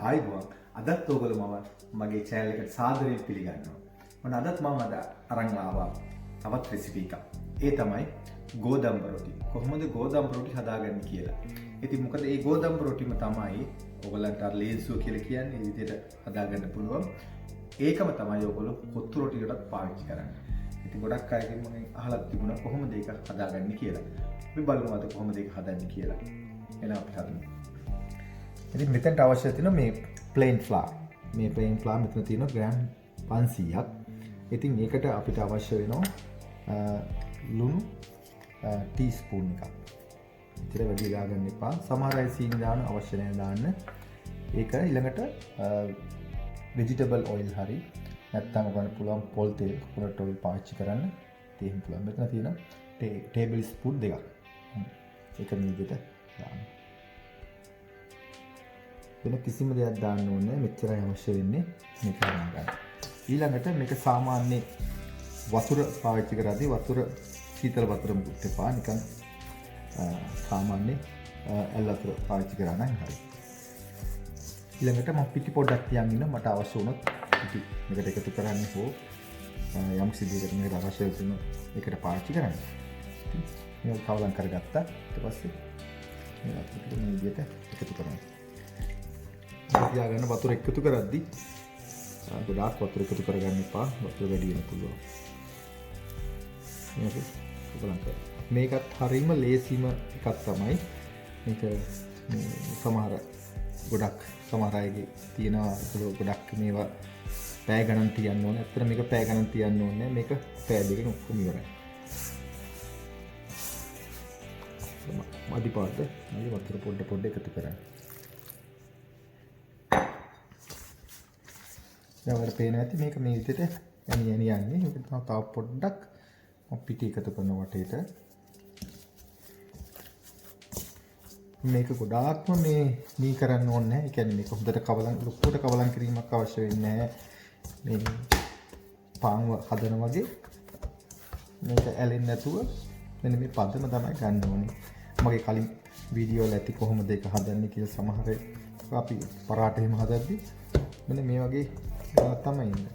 ආයිබෝන් අදත් ඔයගොල්ලෝ මගේ channel එකට සාදරයෙන් පිළිගන්නවා. මොන අදත් මම අරන් ආවා තවත් රෙසිපි එකක්. ඒ තමයි ගෝදම්බ රොටි. කොහොමද ගෝදම්බ රොටි හදාගන්නේ කියලා. ඉතින් මොකද මේ ගෝදම්බ රොටිම තමයි ඔයගලන්ට අර ලේන්සුව කියලා කියන්නේ මේ විදිහට හදාගන්න පුළුවන්. ඒකම තමයි ඔයගොල්ලෝ කොත්තු රොටියකටත් පාවිච්චි කරන්නේ. ඉතින් ගොඩක් අයගෙන් මම අහලා තිබුණා කොහොමද ඒක හදාගන්නේ කියලා. අපි බලමු අද කොහොමද ඒක හදන්නේ කියලා. එහෙනම් අපි හදමු. ඉතින් මෙතනට අවශ්‍ය තියෙන මේ plain flour. මේ plain flour මෙතන තියෙන ග්‍රෑම් 500ක්. ඉතින් ඒකට අපිට අවශ්‍ය වෙනවා ලුණු ටීස්පූන් එකක්. ඉතින් වැඩි දාගන්න එපා. සමහර අය සීනි දාන අවශ්‍ය නැහැ දාන්න. ඒක ඊළඟට vegetable oil හරි නැත්නම් ඔයගොල්ලෝ පුළුවන් පොල් තෙල් coconut oil පාවිච්චි කරන්න. තියෙන්න පුළුවන්. මෙතන තියෙන ටේබල් ස්පූන් දෙකක්. ඒක මේ විදිහට දාන්න. වෙන කිසිම දෙයක් දාන්න ඕනේ මෙච්චරයි අවශ්‍ය වෙන්නේ මේක ගන්න. ඊළඟට මේක සාමාන්‍ය වතුර පාවිච්චි කරද්දී වතුර සීතල වතුර මුකුත් එපා නිකන් සාමාන්‍ය ඇල් වතුර පාවිච්චි කරා නම් හරි. ඊළඟට මම පිටි පොඩ්ඩක් තියන් ඉන්න මට අවශ්‍ය වුණොත් පිටි මේකට එකතු කරන්න හෝ යම් සිදුවකට මේකට අවශ්‍ය වුණොත් ඒකට පාවිච්චි කරන්න. මේක කවලම් කරගත්තා. ඊට පස්සේ මේකට මේ විදිහට එකතු කරනවා. තියාගන්න වතුර එකතු කරද්දී ගොඩාක් වතුර එකතු කරගන්න එපා. වතුර වැඩි වෙන්න පුළුවන්. මේකත් හරියම ලේසිම එකක් තමයි. මේක සමහර අයගේ තියෙනවා ගොඩක් මේවා පැය ගණන් තියන්න ඕනේ. ඇත්තට මේක පැය ගණන් තියන්න ඕනේ. මේක පැය දෙකකින් ඔක්කොම ඉවරයි. මදි පාට මගේ වතුර පොඩ එකතු කරන්න. දැන් ඔයාලට පේනවා ඇති මේක මේ විදිහට යන්නේ. මේක තව පොඩ්ඩක් පිටි එකතු කරන වටේට. මේක ගොඩාක්ම මේ කරන්න ඕනේ නැහැ. ඒ කියන්නේ මේක හොඳට ලොකුවට කවලම් කිරීමක් අවශ්‍ය වෙන්නේ නැහැ. මේ පාන් හදන වගේ මේක ඇලෙන්නේ නැතුව මෙන්න මේ පදම තමයි ගන්න ඕනේ. මගේ කලින් වීඩියෝ වල ඇති කොහොමද ඒක හදන්නේ කියලා සමහර අපි පරාට එහෙම හදද්දි මෙන්න මේ වගේ තමයි ඉන්නේ.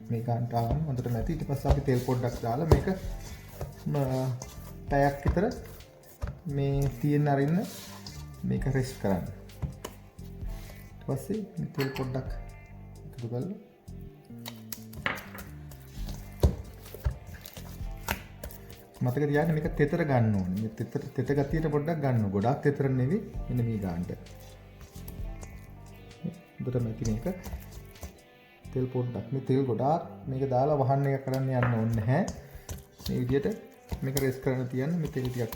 මේ ගන්ටාම හොඳට නැති ඊට පස්සේ අපි තෙල් පොඩ්ඩක් දාලා මේක පැයක් විතර මේ තියෙන අරින්න මේක රෙස්ට් කරන්න. ඊට පස්සේ මේ තෙල් පොඩ්ඩක් එකතු කරලා මතක තියාගන්න මේක තෙතර ගන්න ඕනේ. මේ තෙත ගතියට පොඩ්ඩක් ගන්න. ගොඩාක් තෙතර නෙවෙයි මෙන්න මේ ගන්නට. හොඳට මේක තෙල් පොඩ්ඩක් මේ තෙල් ගොඩාක් මේක දාලා වහන්න එක කරන්න යන්න ඕනේ නැහැ. මේ විදිහට මේක රෙස් කරන්න තියන්න මේ තෙල් ටිකක්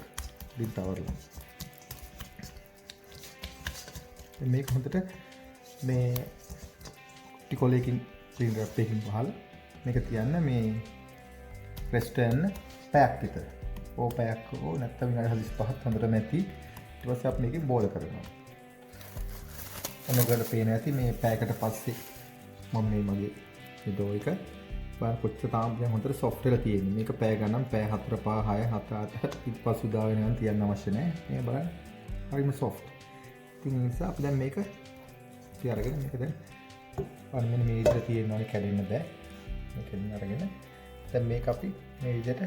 දින් තවරලා. මේක හොඳට මේ ටිකොලේකින් ක්ලීන් රැප් එකකින් වහලා මේක තියන්න මේ රෙස්ට් වෙන්න පැයක් විතර. පැයක් නැත්නම් විනාඩි 45ක් හොඳට නැති. ඊට පස්සේ අපි මේකේ බෝල් කරනවා. ඔන්නගල පේන ඇති මේ පැයකට පස්සේ මම මේ මගේ මේ ඩෝ එක බලන්න කොච්චර තාම දැන් හොඳට සොෆ්ට් වෙලා තියෙන්නේ. මේක පැය ගණන් පැය 4 5 6 7 8 ඊට පස්සේ උදාගෙන යන තියන්න අවශ්‍ය නැහැ. මේ බලන්න හරිම සොෆ්ට්. ඉතින් ඒ නිසා අපි දැන් මේක තියාගෙන මේක දැන් අන්න මේ විදිහට තියෙනවා කැඩෙන්න බෑ. මේකෙන් අරගෙන දැන් මේක අපි මේ විදිහට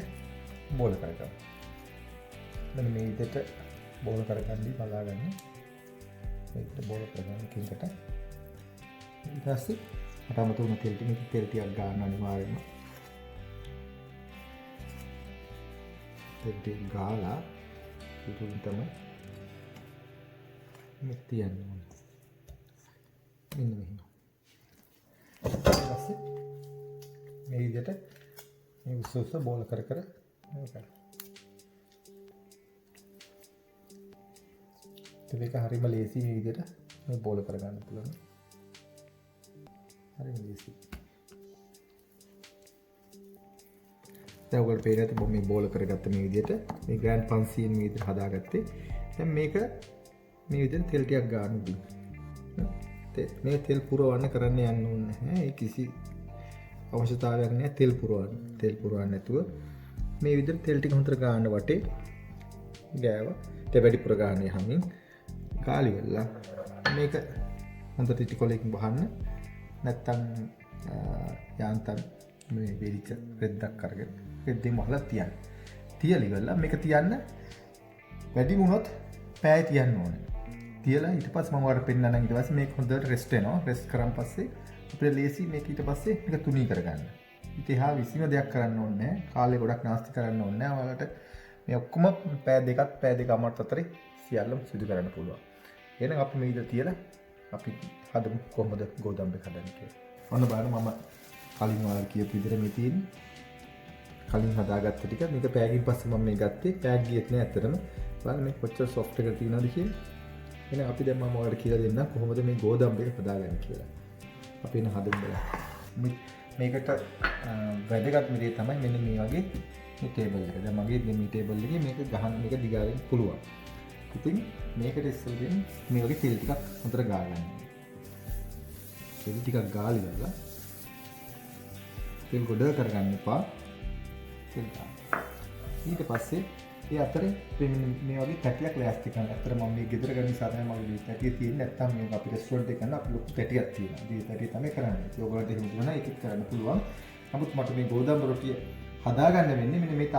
බෝල් කරගමු. මෙන්න මේ විදිහට බෝල් කරගන්නදී බලාගන්න. මේකට බෝල් කරගන්න කින්කට. ඊට පස්සේ අටමතු උන තෙල් ටිකක් ගන්න අනිවාර්යයෙන්ම. තෙල් ටික ගාලා ඊටුන් තමයි මේ තියන්න ඕනේ. මෙන්න මෙහෙම. ඊට පස්සේ මේ විදිහට මේ උස්ස බෝල් කර මේක. මේක හරිම ලේසි මේ විදිහට මේ බෝල් කරගන්න පුළුවන්. හරිම ලේසි. දැන් ඔයගොල්ලෝ පේන ඇති මේ බෝල් කරගත්ත මේ විදිහට මේ ග්‍රෑන්ඩ් 500 මේ විදිහට හදාගත්තේ. දැන් මේක මේ විදිහට තෙල් ටිකක් ගන්න උඩින්. මේ තෙල් පුරවන්න කරන්න යන්න ඕනේ නැහැ. ඒ කිසි අවශ්‍යතාවයක් නැහැ තෙල් පුරවන්න. තෙල් පුරවන්න නැතුව මේ විදිහට තෙල් ටික හොඳට ගන්න වටේ ගෑවා. ඊට වැඩි පුර ගන්න යහමින් කාලි වෙලා මේක හොඳට ඉටි කොලයකින් වහන්න. නැත්තම් යාන්තම් මේ වෙරිච්ච රෙද්දක් අරගෙන රෙද්දෙන් වහලා තියන්න. තියලි වෙලා මේක තියන්න වැඩි වුණොත් පැය තියන්න ඕනේ. තියලා ඊට පස්සේ මම ඔයාලට පෙන්නන්නම්. ඊට පස්සේ මේක හොඳට රෙස්ට් වෙනවා. රෙස්ට් කරන් පස්සේ අපිට ලේසි මේක ඊට පස්සේ මේක තුනී කරගන්න. ඉතින් එහා විසිම දෙයක් කරන්න ඕනේ නැහැ. කාලේ ගොඩක් නාස්ති කරන්න ඕනේ නැහැ. ඔයාලට මේ ඔක්කොම පැය දෙකමාරට අතරේ සියල්ලම සිදු කරන්න පුළුවන්. එහෙනම් අපි මේ ඉඳ තියලා අපි හදමු කොහොමද ගෝදම්බේ හදන්නේ කියලා. ඔන්න බලන්න මම කලින් ඔයාලට කියපු විදිහට මේ තියෙන්නේ. කලින් හදාගත්ත ටික මේක පෑගින් පස්සේ මම මේ ගත්තේ. පෑග් ගියෙත් නෑ ඇත්තටම. බලන්න මේ කොච්චර සොෆ්ට් එකක් තියෙනවද කියලා. එහෙනම් අපි දැන් මම ඔයාලට කියලා දෙන්නම් කොහොමද මේ ගෝදම්බේ හදාගන්නේ කියලා. අපි එන හදමු බලන්න. මේකට වැදගත් දේ තමයි මෙන්න මේ වගේ මේ ටේබල් එක. දැන් මගේ මේ ටේබල් එකේ මේක ගහන්න මේක දිගාරින් පුළුවන්. ඉතින් මේකට ඉස්සෙල්ලා මේ වගේ තෙල් ටිකක් හොඳට ගා ගන්න. තෙල් ටිකක් ගාලා ඉවරලා තෙල් ගොඩ කරගන්න එපා. තෙල් ගන්න. ඊට පස්සේ ඒ අතරේ මේ වගේ තැටියක් ලෑස්ති කරන්න. අතර මම මේ ගෙදර ගන්න නිසා තමයි මගේ මේ තැටිය තියෙන්නේ. නැත්තම් මේක අපි රෙස්ටුරන්ට් එකේ කරන අපි ලොකු තැටියක් තියෙනවා. මේ තැටිය තමයි කරන්නේ. ඔයගොල්ලන්ට එහෙම දුන්නා ඒකත් කරන්න පුළුවන්. නමුත් මට මේ ගෝදම්බ රොටිය හදාගන්න වෙන්නේ මෙන්න මේ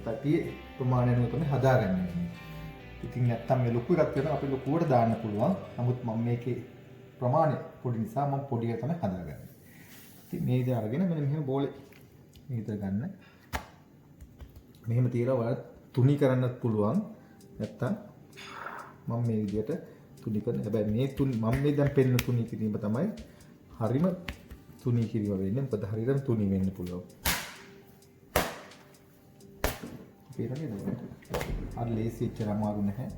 තැටියේ ප්‍රමාණය අනුව තමයි හදාගන්න වෙන්නේ. ඉතින් නැත්තම් මේ ලොකු එකක් වෙනවා අපි ලොකුවට දාන්න පුළුවන්. නමුත් මම මේකේ ප්‍රමාණය පොඩි නිසා මම පොඩි එක තමයි හදාගන්නේ. ඉතින් මේ විදිහට අරගෙන මෙන්න මෙහෙම බෝලේ මේ විදිහට ගන්න. මෙහෙම තියලා ඔයාලා තුනී කරන්නත් පුළුවන්. නැත්තම් මම මේ විදිහට තුනී කරන. හැබැයි මේ මම මේ දැන් පෙන්න තුනී කිරීම තමයි හරිම තුනී කිරීම වෙන්නේ. මොකද හරියටම තුනී වෙන්න පුළුවන්. පේනවද? අර ලේසි ඉච්චර අමාරු නැහැ.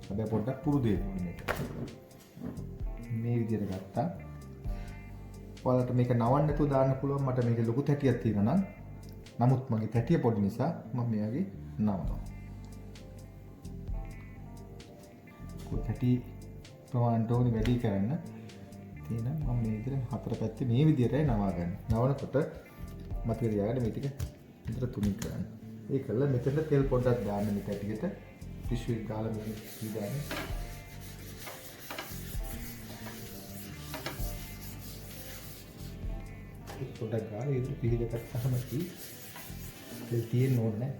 හැබැයි පොඩ්ඩක් පුරුදු වෙන්න මේක. මේ විදිහට ගත්තා. ඔයාලට මේක නවන්න නැතුව දාන්න පුළුවන්. මට මේක ලොකු තැටියක් තියෙනවා නම්. නමුත් මගේ තැටිය පොඩි නිසා මම මේ වගේ නවනවා. තැටි ප්‍රමාණයට ඕනේ වැඩි කරන්න. එහෙනම් මම මේ විදිහට හතර පැත්තේ මේ විදිහටයි නවා ගන්න. නවනකොට මතක තියාගන්න මේ ටික විතර තුනී කරන්න. ඒ කළා මෙතන තෙල් පොඩ්ඩක් දාන්න මේ තැටියට. ටිෂු එක ගාලා මේ දාන්න. පොඩ්ඩක් ගාලා ඒක පිළිදකට තමයි තෙල් තියෙන්න ඕනේ.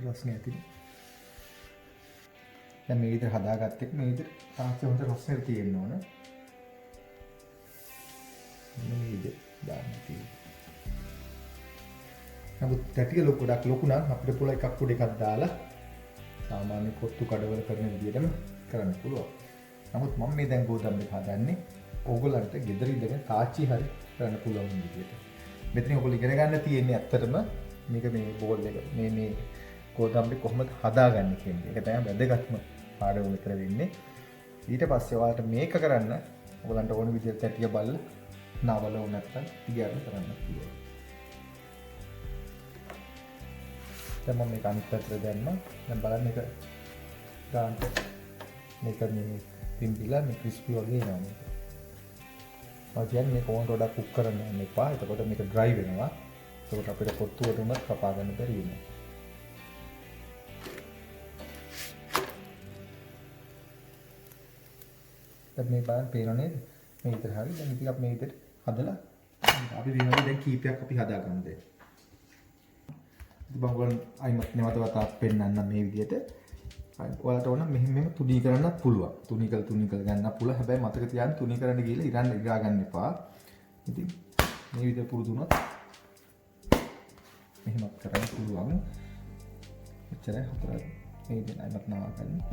රස්නේ ඇති. දැන් මේ විදිහට හදාගත්ත එක මේ විදිහට තාච්චි හොඳ රස්නේ තියෙන්න ඕන. මේ විදිහට දාන්න තියෙනවා. නමුත් තැටිය ගොඩක් ලොකු නම් අපිට පුළුවන් එකක් පොඩි එකක් දාලා සාමාන්‍ය කොත්තු කඩවල කරන විදිහටම කරන්න පුළුවන්. නමුත් මම මේ දැන් ගෝදම්බේ හදන්නේ ඕගොල්ලන්ට ගෙදර ඉඳගෙන තාච්චි හරි කරන්න පුළුවන් විදිහට. මෙතන ඔයගොල්ලෝ ඉගෙන ගන්න තියෙන්නේ ඇත්තටම මේක මේ බෝල් එක මේ ගෝදම්බේ කොහොමද හදාගන්නේ කියන එක. ඒක තමයි වැදගත්ම පාඩම විතර වෙන්නේ. ඊට පස්සේ ඔයාලට මේක කරන්න ඔයගොල්ලන්ට ඕන විදිහට තැටිය බලලා නවල උ නැත්තම් ඉගෑරන කරන්න පුළුවන්. දැන් මම මේක අනිත් පැත්තට දැම්මා. දැන් බලන්න මේක ගාන්ට මේක මේ පිම්පිලා මේ ක්‍රිස්පි වගේ එනවා මේක. මම කියන්නේ මේක ඕන රොඩක් කුක් කරන්න යන්න එපා. එතකොට මේක ඩ්‍රයි වෙනවා. එතකොට අපිට කොත්තුවටම කපා ගන්න බැරි වෙනවා. දැන් මේ බලන්න පේනව නේද? මේ විතර හරි. දැන් ඉතින් අපි මේ විතර හදලා අපි මේ වගේ දැන් කීපයක් අපි හදාගන්න දෙන්න. ඉතින් බංගොල්ලන් අයිමත් නැවත වතාවක් පෙන්නන්න මේ විදිහට. ඔයාලට ඕන මෙහෙම තුනී කරන්නත් පුළුවන්. තුනී කළ ගන්නත් පුළුවන්. හැබැයි මතක තියාගන්න තුනී කරන්න ගිහලා ඉරා ගන්න එපා. ඉතින් මේ විදිහට පුරුදු වුණොත් මෙහෙමත් කරන්න පුළුවන්. එච්චරයි හතරයි. මේ විදිහට අයිමත් නවා ගන්න.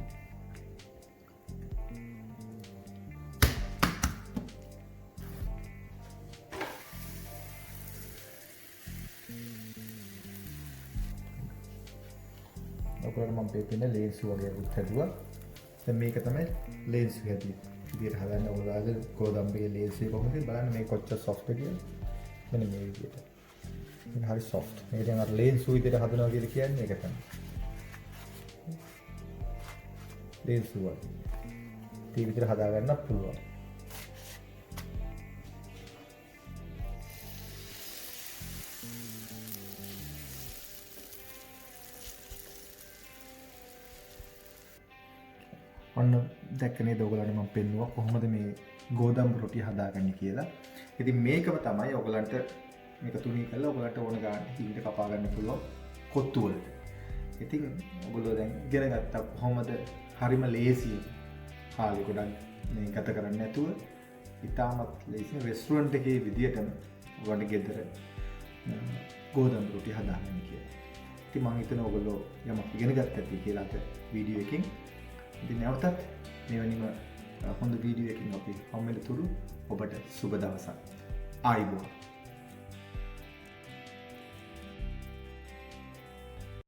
ඔයගොල්ලෝ මම පෙන්නන ලේන්සු වගේ උත් හැදුවා. දැන් මේක තමයි ලේන්සු හැදී. විදියට හදන්න ඕනවාද ගෝදම්බේ ලේන්සු කොහොමද බලන්න මේ කොච්චර සොෆ්ට් කියලා. මෙන්න මේ විදියට. මේක හරි සොෆ්ට්. මේක දැන් අර ලේන්සු විදියට හදනවා කියලා කියන්නේ ඒක තමයි. ලේන්සු වගේ. මේ විදියට හදා ගන්නත් පුළුවන්. ඔන්න දැක්කනේ ඔයගොල්ලන්ට මම පෙන්නුවා කොහොමද මේ ගෝදම්බ රොටි හදාගන්නේ කියලා. ඉතින් මේකම තමයි ඔයගොල්ලන්ට මේක තුනී කරලා ඔයගොල්ලන්ට ඕන ගන්න හිඟට කපා ගන්න පුළුවන් කොත්තු වලට. ඉතින් ඔයගොල්ලෝ දැන් ඉගෙන ගත්තා කොහොමද හරිම ලේසියෙන් කාලේ ගොඩක් මේ ගත කරන්නේ නැතුව ඉතාමත් ලේසියෙන් රෙස්ටුරන්ට් එකේ විදියටම ඔයගොල්ලන්ට ගෙදර ගෝදම්බ රොටි හදාගන්න කියලා. ඉතින් මම හිතනවා ඔයගොල්ලෝ යමක් ඉගෙන ගත්තා ඇති කියලා අද වීඩියෝ එකෙන්. ඉතින් නැවතත් මෙවැනිම හොඳ වීඩියෝ එකකින් අපි හම්බෙන්න තුරු ඔබට සුබ දවසක්. ආයුබෝවන්.